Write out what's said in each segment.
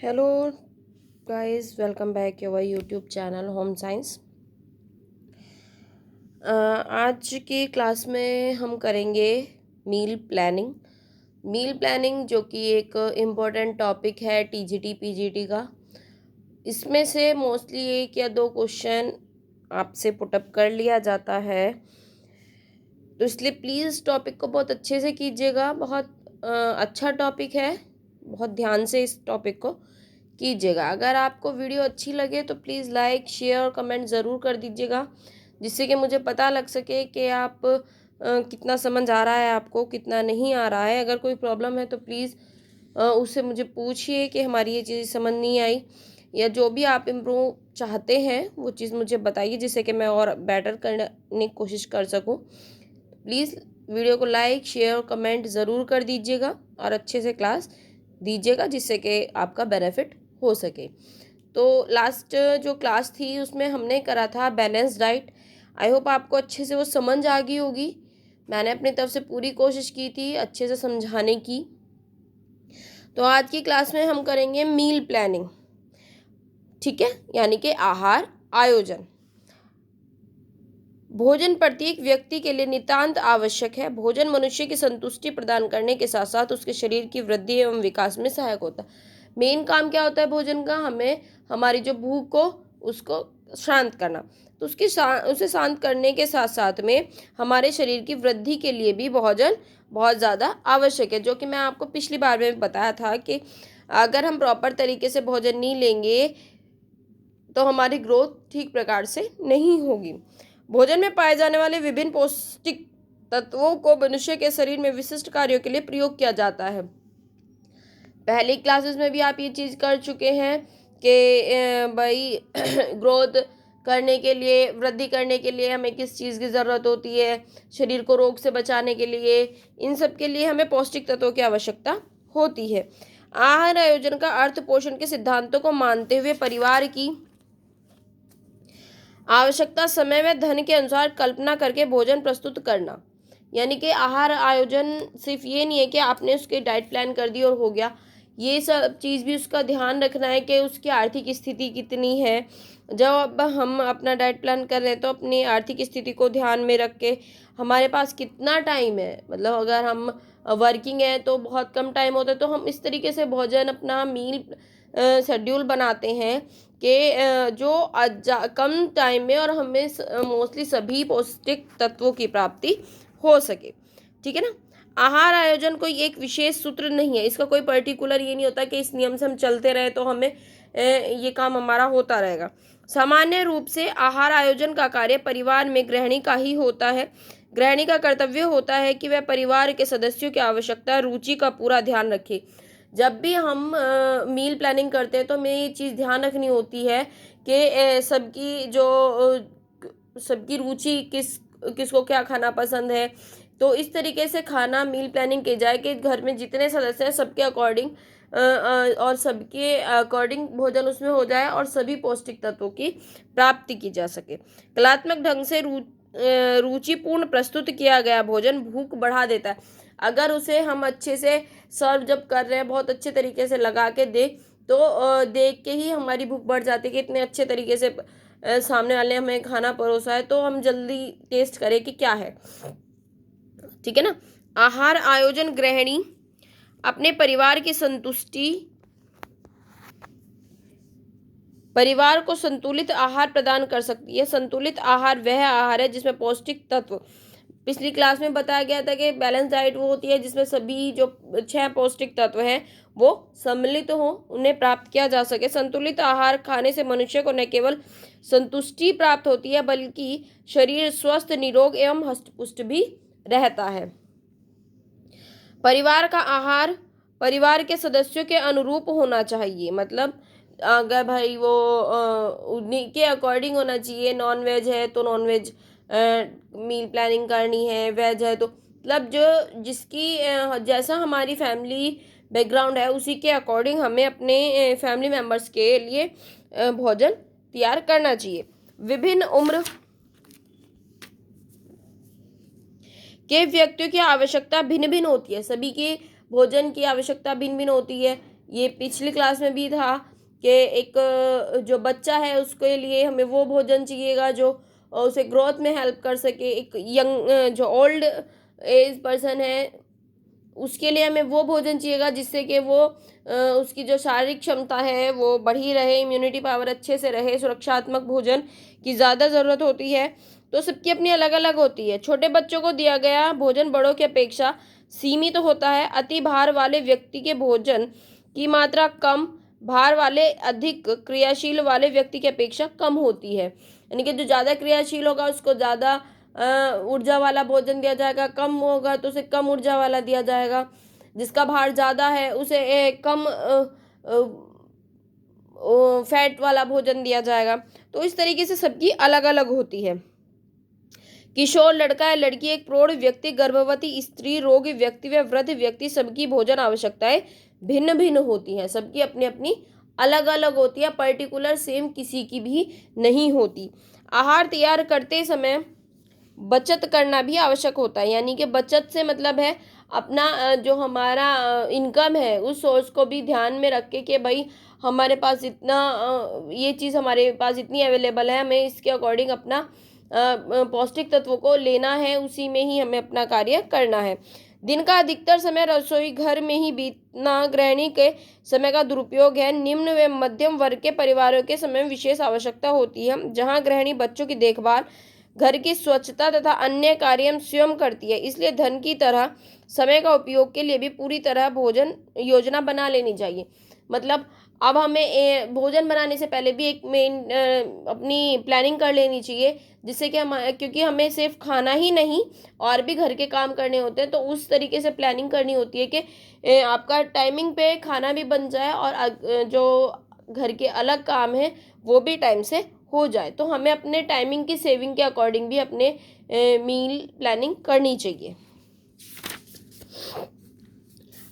Hello guys, welcome back your YouTube channel home science. आज की class में हम करेंगे मील प्लानिंग। मील प्लानिंग जो कि एक इम्पोर्टेंट टॉपिक है टीजीटी पीजीटी का। इसमें से मोस्टली एक या दो क्वेश्चन आपसे पुटअप कर लिया जाता है, तो इसलिए प्लीज़ टॉपिक को बहुत अच्छे से कीजिएगा। बहुत अच्छा टॉपिक है, बहुत ध्यान से इस टॉपिक को कीजिएगा। अगर आपको वीडियो अच्छी लगे तो प्लीज़ लाइक शेयर और कमेंट ज़रूर कर दीजिएगा, जिससे कि मुझे पता लग सके कि आप कितना समझ आ रहा है, आपको कितना नहीं आ रहा है। अगर कोई प्रॉब्लम है तो प्लीज़ उससे मुझे पूछिए कि हमारी ये चीज़ समझ नहीं आई, या जो भी आप इम्प्रूव चाहते हैं वो चीज़ मुझे बताइए, जिससे कि मैं और बेटर करने की कोशिश कर सकूँ। प्लीज़ वीडियो को लाइक शेयर और कमेंट ज़रूर कर दीजिएगा और अच्छे से क्लास दीजिएगा, जिससे कि आपका बेनिफिट हो सके। तो लास्ट जो क्लास थी उसमें हमने करा था बैलेंस डाइट। आई होप आपको अच्छे से वो समझ आ गई होगी। मैंने अपनी तरफ से पूरी कोशिश की थी अच्छे से समझाने की। तो आज की क्लास में हम करेंगे मील प्लानिंग, ठीक है, यानी कि आहार आयोजन। भोजन प्रत्येक व्यक्ति के लिए नितांत आवश्यक है। भोजन मनुष्य की संतुष्टि प्रदान करने के साथ साथ उसके शरीर की वृद्धि एवं विकास में सहायक होता है। मेन काम क्या होता है भोजन का? हमें हमारी जो भूख को उसको शांत करना। तो उसे शांत करने के साथ साथ में हमारे शरीर की वृद्धि के लिए भी भोजन बहुत ज़्यादा आवश्यक है, जो कि मैं आपको पिछली बार में बताया था कि अगर हम प्रॉपर तरीके से भोजन नहीं लेंगे तो हमारी ग्रोथ ठीक प्रकार से नहीं होगी। भोजन में पाए जाने वाले विभिन्न पौष्टिक तत्वों को मनुष्य के शरीर में विशिष्ट कार्यों के लिए प्रयोग किया जाता है। पहली क्लासेस में भी आप ये चीज़ कर चुके हैं कि भाई ग्रोथ करने के लिए, वृद्धि करने के लिए हमें किस चीज़ की ज़रूरत होती है, शरीर को रोग से बचाने के लिए, इन सब के लिए हमें पौष्टिक तत्वों की आवश्यकता होती है। आहार आयोजन का अर्थ पोषण के सिद्धांतों को मानते हुए परिवार की आवश्यकता समय में धन के अनुसार कल्पना करके भोजन प्रस्तुत करना। यानी कि आहार आयोजन सिर्फ ये नहीं है कि आपने उसके डाइट प्लान कर दी और हो गया। ये सब चीज़ भी उसका ध्यान रखना है कि उसकी आर्थिक स्थिति कितनी है। जब हम अपना डाइट प्लान कर रहे हैं तो अपनी आर्थिक स्थिति को ध्यान में रख के हमारे पास कितना टाइम है, मतलब अगर हम वर्किंग है तो बहुत कम टाइम होता है, तो हम इस तरीके से भोजन अपना मील शेड्यूल बनाते हैं कि जो कम टाइम में और हमें मोस्टली सभी पौष्टिक तत्वों की प्राप्ति हो सके, ठीक है ना। आहार आयोजन कोई एक विशेष सूत्र नहीं है, इसका कोई पर्टिकुलर ये नहीं होता कि इस नियम से हम चलते रहे तो हमें ये काम हमारा होता रहेगा। सामान्य रूप से आहार आयोजन का कार्य परिवार में गृहिणी का ही होता है। गृहिणी का कर्तव्य होता है कि वह परिवार के सदस्यों की आवश्यकता रुचि का पूरा ध्यान रखे। जब भी हम मील प्लानिंग करते हैं तो हमें ये चीज़ ध्यान रखनी होती है कि सबकी रुचि किसको क्या खाना पसंद है। तो इस तरीके से खाना मील प्लानिंग की जाए कि घर में जितने सदस्य हैं सबके अकॉर्डिंग और सबके अकॉर्डिंग भोजन उसमें हो जाए और सभी पौष्टिक तत्वों की प्राप्ति की जा सके। कलात्मक ढंग से रुचिपूर्ण प्रस्तुत किया गया भोजन भूख बढ़ा देता है। अगर उसे हम अच्छे से सर्व जब कर रहे हैं, बहुत अच्छे तरीके से लगा के दे, तो देख के ही हमारी भूख बढ़ जाती है कि इतने अच्छे तरीके से सामने वाले हमें खाना परोसा है, तो हम जल्दी टेस्ट करें कि क्या है, ठीक है ना। आहार आयोजन गृहिणी अपने परिवार को संतुलित आहार प्रदान कर सकती है। संतुलित आहार वह आहार है जिसमें पौष्टिक तत्व, पिछली क्लास में बताया गया था कि बैलेंस डाइट वो होती है जिसमें सभी जो 6 पौष्टिक तत्व हैं वो सम्मिलित हो, उन्हें प्राप्त किया जा सके। संतुलित आहार खाने से मनुष्य को न केवल संतुष्टि प्राप्त होती है बल्कि शरीर स्वस्थ, निरोग एवं हष्टपुष्ट भी रहता है। परिवार का आहार परिवार के सदस्यों के अनुरूप होना चाहिए। मतलब अगर भाई वो उन्हीं के अकॉर्डिंग होना चाहिए। नॉन वेज है तो नॉन वेज मील प्लानिंग करनी है, वेज है तो मतलब जो जिसकी जैसा हमारी फैमिली बैकग्राउंड है उसी के अकॉर्डिंग हमें अपने फैमिली मेम्बर्स के लिए भोजन तैयार करना चाहिए। विभिन्न उम्र के व्यक्तियों की आवश्यकता भिन्न भिन्न होती है। सभी की भोजन की आवश्यकता भिन्न भिन्न होती है। ये पिछली क्लास में भी था कि एक जो बच्चा है उसके लिए हमें वो भोजन चाहिएगा जो उसे ग्रोथ में हेल्प कर सके। एक यंग जो ओल्ड एज पर्सन है उसके लिए हमें वो भोजन चाहिएगा जिससे कि वो उसकी जो शारीरिक क्षमता है वो बढ़ी रहे, इम्यूनिटी पावर अच्छे से रहे। सुरक्षात्मक भोजन की ज़्यादा ज़रूरत होती है, तो सबकी अपनी अलग अलग होती है। छोटे बच्चों को दिया गया भोजन बड़ों की अपेक्षा सीमित होता है। अति भार वाले व्यक्ति के भोजन की मात्रा कम, भार वाले अधिक क्रियाशील वाले व्यक्ति की अपेक्षा कम होती है। यानी कि जो ज़्यादा क्रियाशील होगा उसको ज़्यादा ऊर्जा वाला भोजन दिया जाएगा, कम होगा तो उसे कम ऊर्जा वाला दिया जाएगा। जिसका भार ज़्यादा है उसे कम फैट वाला भोजन दिया जाएगा। तो इस तरीके से सबकी अलग अलग होती है। किशोर, लड़का या लड़की, एक प्रौढ़ व्यक्ति, गर्भवती स्त्री, रोगी व्यक्ति व वृद्ध व्यक्ति, सबकी भोजन आवश्यकताएं भिन्न भिन्न होती हैं। सबकी अपनी अपनी अलग अलग होती है, पर्टिकुलर सेम किसी की भी नहीं होती। आहार तैयार करते समय बचत करना भी आवश्यक होता है। यानी कि बचत से मतलब है अपना जो हमारा इनकम है उस सोर्स को भी ध्यान में रख के कि भाई हमारे पास इतना ये चीज़ हमारे पास इतनी अवेलेबल है, हमें इसके अकॉर्डिंग अपना पौष्टिक तत्वों को लेना है, उसी में ही हमें अपना कार्य करना है। दिन का अधिकतर समय रसोई घर में ही बीतना गृहिणी के समय का दुरुपयोग है। निम्न व मध्यम वर्ग के परिवारों के समय में विशेष आवश्यकता होती है, जहाँ गृहिणी बच्चों की देखभाल, घर की स्वच्छता तथा अन्य कार्य स्वयं करती है। इसलिए धन की तरह समय का उपयोग के लिए भी पूरी तरह भोजन योजना बना लेनी चाहिए। मतलब अब हमें भोजन बनाने से पहले भी एक मेन अपनी प्लानिंग कर लेनी चाहिए, जिससे कि हम, क्योंकि हमें सिर्फ खाना ही नहीं और भी घर के काम करने होते हैं, तो उस तरीके से प्लानिंग करनी होती है कि आपका टाइमिंग पे खाना भी बन जाए और जो घर के अलग काम है वो भी टाइम से हो जाए। तो हमें अपने टाइमिंग की सेविंग के अकॉर्डिंग भी अपने मील प्लानिंग करनी चाहिए।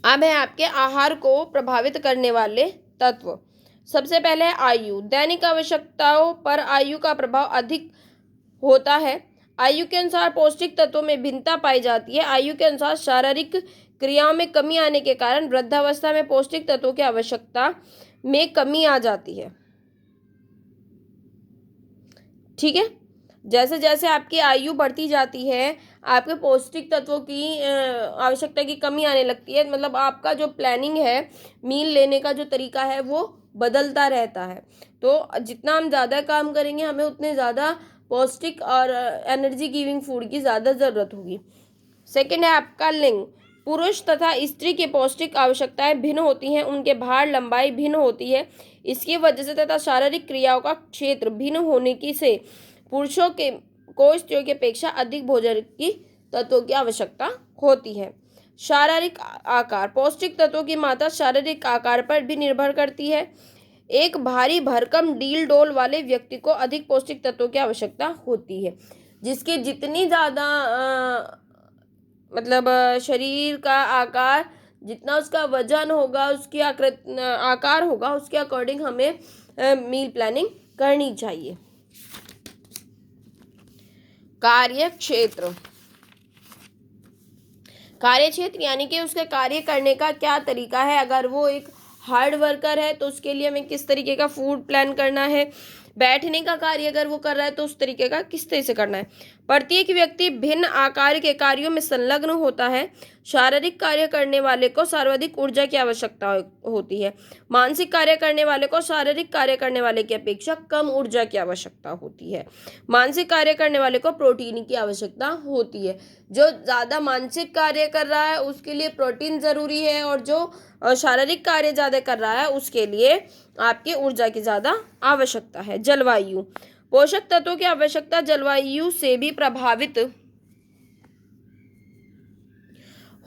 अब है आपके आहार को प्रभावित करने वाले तत्व। सबसे पहले आयु। दैनिक आवश्यकताओं पर आयु का प्रभाव अधिक होता है। आयु के अनुसार पौष्टिक तत्वों में भिन्नता पाई जाती है। आयु के अनुसार शारीरिक क्रियाओं में कमी आने के कारण वृद्धावस्था में पौष्टिक तत्वों की आवश्यकता में कमी आ जाती है। ठीक है, जैसे जैसे आपकी आयु बढ़ती जाती है आपके पौष्टिक तत्वों की आवश्यकता की कमी आने लगती है। मतलब आपका जो प्लानिंग है, मील लेने का जो तरीका है वो बदलता रहता है। तो जितना हम ज़्यादा काम करेंगे हमें उतने ज़्यादा पौष्टिक और एनर्जी गिविंग फूड की ज़्यादा ज़रूरत होगी। सेकेंड है आपका लिंग। पुरुष तथा स्त्री की पौष्टिक आवश्यकताएं भिन्न होती हैं, उनके भार लंबाई भिन्न होती है। इसकी वजह से तथा शारीरिक क्रियाओं का क्षेत्र भिन्न होने की से पुरुषों के को स्त्रियों की अपेक्षा अधिक भोजन की तत्वों की आवश्यकता होती है। शारीरिक आकार। पौष्टिक तत्वों की मात्रा शारीरिक आकार पर भी निर्भर करती है। एक भारी भरकम डील डोल वाले व्यक्ति को अधिक पौष्टिक तत्वों की आवश्यकता होती है। जिसके जितनी ज़्यादा मतलब शरीर का आकार, जितना उसका वजन होगा, उसकी आकार होगा, उसके अकॉर्डिंग हमें मील प्लानिंग करनी चाहिए। कार्य क्षेत्र। कार्य क्षेत्र यानी कि उसके कार्य करने का क्या तरीका है। अगर वो एक हार्ड वर्कर है तो उसके लिए हमें किस तरीके का फूड प्लान करना है। बैठने का कार्य अगर वो कर रहा है तो उस तरीके का किस तरह से करना है। प्रत्येक व्यक्ति भिन्न आकार के कार्यों में संलग्न होता है। शारीरिक कार्य करने वाले को सर्वाधिक ऊर्जा की आवश्यकता होती है। मानसिक कार्य करने वाले को शारीरिक कार्य करने वाले की अपेक्षा कम ऊर्जा की आवश्यकता होती है। मानसिक कार्य करने वाले को प्रोटीन की आवश्यकता होती है। जो ज़्यादा मानसिक कार्य कर रहा है उसके लिए प्रोटीन ज़रूरी है, और जो शारीरिक कार्य ज़्यादा कर रहा है उसके लिए आपकी ऊर्जा की ज़्यादा आवश्यकता है। जलवायु। पोषक तत्वों की आवश्यकता जलवायु से भी प्रभावित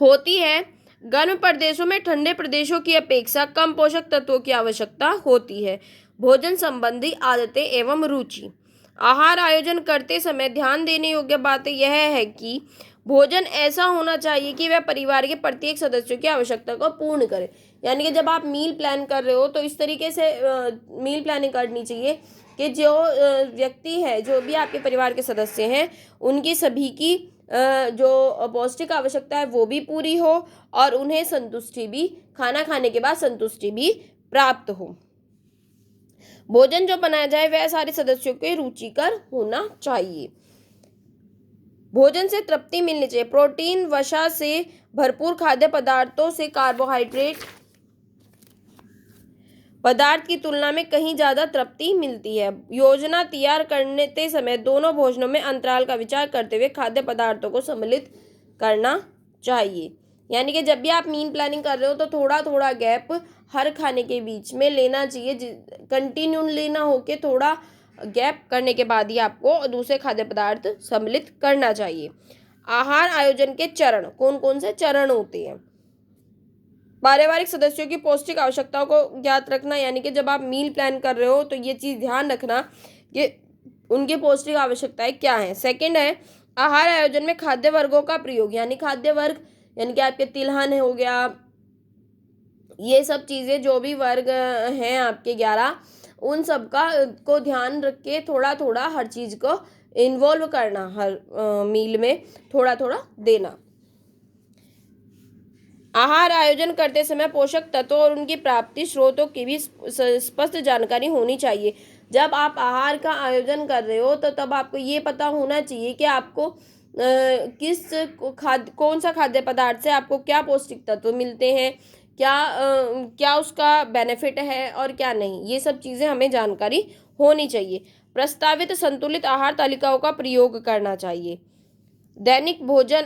होती है। गर्म प्रदेशों में ठंडे प्रदेशों की अपेक्षा कम पोषक तत्वों की आवश्यकता होती है। भोजन संबंधी आदतें एवं रुचि। आहार आयोजन करते समय ध्यान देने योग्य बातें यह है कि भोजन ऐसा होना चाहिए कि वह परिवार के प्रत्येक सदस्यों की आवश्यकता को पूर्ण करे। यानी कि जब आप मील प्लान कर रहे हो तो इस तरीके से मील प्लानिंग करनी चाहिए कि जो व्यक्ति है, जो भी आपके परिवार के सदस्य हैं, उनकी सभी की जो पौष्टिक आवश्यकता है वो भी पूरी हो और उन्हें संतुष्टि भी, खाना खाने के बाद संतुष्टि भी प्राप्त हो। भोजन जो बनाया जाए वह सारे सदस्यों के रुचिकर होना चाहिए। भोजन से तृप्ति मिलनी चाहिए। प्रोटीन, वसा से भरपूर खाद्य पदार्थों से कार्बोहाइड्रेट पदार्थ की तुलना में कहीं ज्यादा तृप्ति मिलती है। योजना तैयार करते समय दोनों भोजनों में अंतराल का विचार करते हुए खाद्य पदार्थों को सम्मिलित करना चाहिए। यानी कि जब भी आप मील प्लानिंग कर रहे हो तो थोड़ा थोड़ा गैप हर खाने के बीच में लेना चाहिए। कंटिन्यू लेना हो के थोड़ा गैप करने के बाद ही आपको दूसरे खाद्य पदार्थ सम्मिलित करना चाहिए। आहार आयोजन के चरण, कौन कौन से चरण होते हैं? पारिवारिक सदस्यों की पौष्टिक आवश्यकताओं को ज्ञात रखना, यानी कि जब आप मील प्लान कर रहे हो तो ये चीज़ ध्यान रखना कि उनकी पौष्टिक आवश्यकताएं क्या हैं। सेकंड है आहार आयोजन में खाद्य वर्गों का प्रयोग, यानी खाद्य वर्ग यानी कि आपके तिलहन हो गया, ये सब चीज़ें जो भी वर्ग हैं आपके 11, उन सब का को ध्यान रख के थोड़ा थोड़ा हर चीज़ को इन्वॉल्व करना, हर मील में थोड़ा थोड़ा देना। आहार आयोजन करते समय पोषक तत्वों और उनकी प्राप्ति स्रोतों की भी स्पष्ट जानकारी होनी चाहिए। जब आप आहार का आयोजन कर रहे हो तो तब आपको ये पता होना चाहिए कि आपको कौन सा खाद्य पदार्थ से आपको क्या पौष्टिक तत्व मिलते हैं, क्या उसका बेनिफिट है और क्या नहीं, ये सब चीज़ें हमें जानकारी होनी चाहिए। प्रस्तावित संतुलित आहार तालिकाओं का प्रयोग करना चाहिए। दैनिक भोजन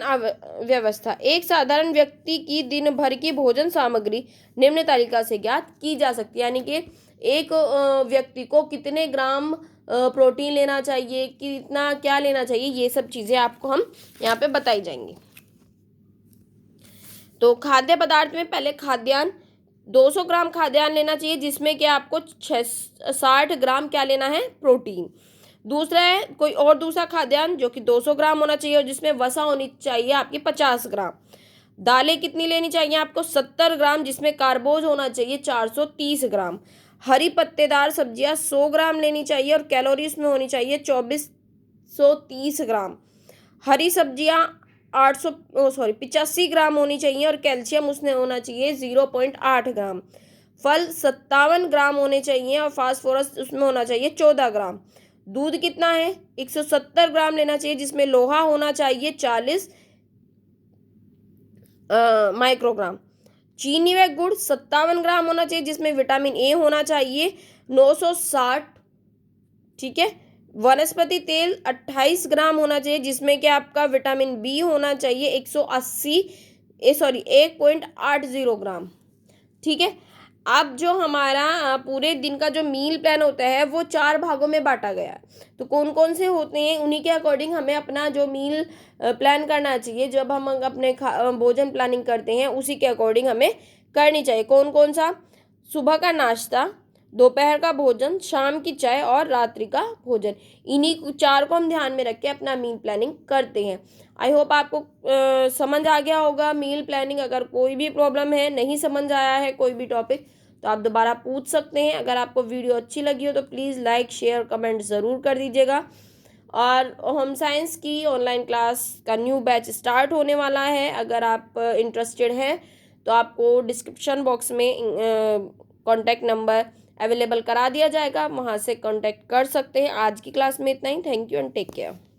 व्यवस्था, एक साधारण व्यक्ति की दिन भर की भोजन सामग्री निम्न तालिका से ज्ञात की जा सकती है। यानी कि एक व्यक्ति को कितने ग्राम प्रोटीन लेना चाहिए, कितना क्या लेना चाहिए, ये सब चीज़ें आपको हम यहाँ पे बताई जाएंगी। तो खाद्य पदार्थ में पहले खाद्यान्न, 200 ग्राम खाद्यान्न लेना चाहिए जिसमें कि आपको 60 ग्राम क्या लेना है, प्रोटीन। दूसरा है कोई और दूसरा खाद्यान्न जो कि 200 ग्राम होना चाहिए और जिसमें वसा होनी चाहिए आपकी 50 ग्राम। दालें कितनी लेनी चाहिए आपको, 70 ग्राम जिसमें कार्बोज होना चाहिए 430 ग्राम। हरी पत्तेदार सब्जियां 100 ग्राम लेनी चाहिए और कैलोरीज में होनी चाहिए 2430 ग्राम। हरी सब्जियां 85 ग्राम होनी चाहिए और कैल्शियम उसमें होना चाहिए 0.8 ग्राम। फल 57 ग्राम होने चाहिए और फास्फोरस उसमें होना चाहिए 14 ग्राम। दूध कितना है, 170 ग्राम लेना चाहिए जिसमें लोहा होना चाहिए 40 माइक्रोग्राम। चीनी व गुड़ 57 ग्राम होना चाहिए जिसमें विटामिन ए होना चाहिए 960। ठीक है। वनस्पति तेल 28 ग्राम होना चाहिए जिसमें कि आपका विटामिन बी होना चाहिए 1.80 ग्राम। ठीक है। अब जो हमारा पूरे दिन का जो मील प्लान होता है वो 4 भागों में बांटा गया है। तो कौन कौन से होते हैं उन्हीं के अकॉर्डिंग हमें अपना जो मील प्लान करना चाहिए। जब हम अपने भोजन प्लानिंग करते हैं उसी के अकॉर्डिंग हमें करनी चाहिए। कौन कौन सा, सुबह का नाश्ता, दोपहर का भोजन, शाम की चाय और रात्रि का भोजन, इन्हीं 4 को हम ध्यान में रख के अपना मील प्लानिंग करते हैं। आई होप आपको समझ आ गया होगा मील प्लानिंग। अगर कोई भी प्रॉब्लम है, नहीं समझ आया है कोई भी टॉपिक, तो आप दोबारा पूछ सकते हैं। अगर आपको वीडियो अच्छी लगी हो तो प्लीज़ लाइक शेयर कमेंट ज़रूर कर दीजिएगा। और होम साइंस की ऑनलाइन क्लास का न्यू बैच स्टार्ट होने वाला है। अगर आप इंटरेस्टेड हैं तो आपको डिस्क्रिप्शन बॉक्स में कॉन्टैक्ट नंबर अवेलेबल करा दिया जाएगा, वहाँ से कॉन्टैक्ट कर सकते हैं। आज की क्लास में इतना ही। Thank you and take care.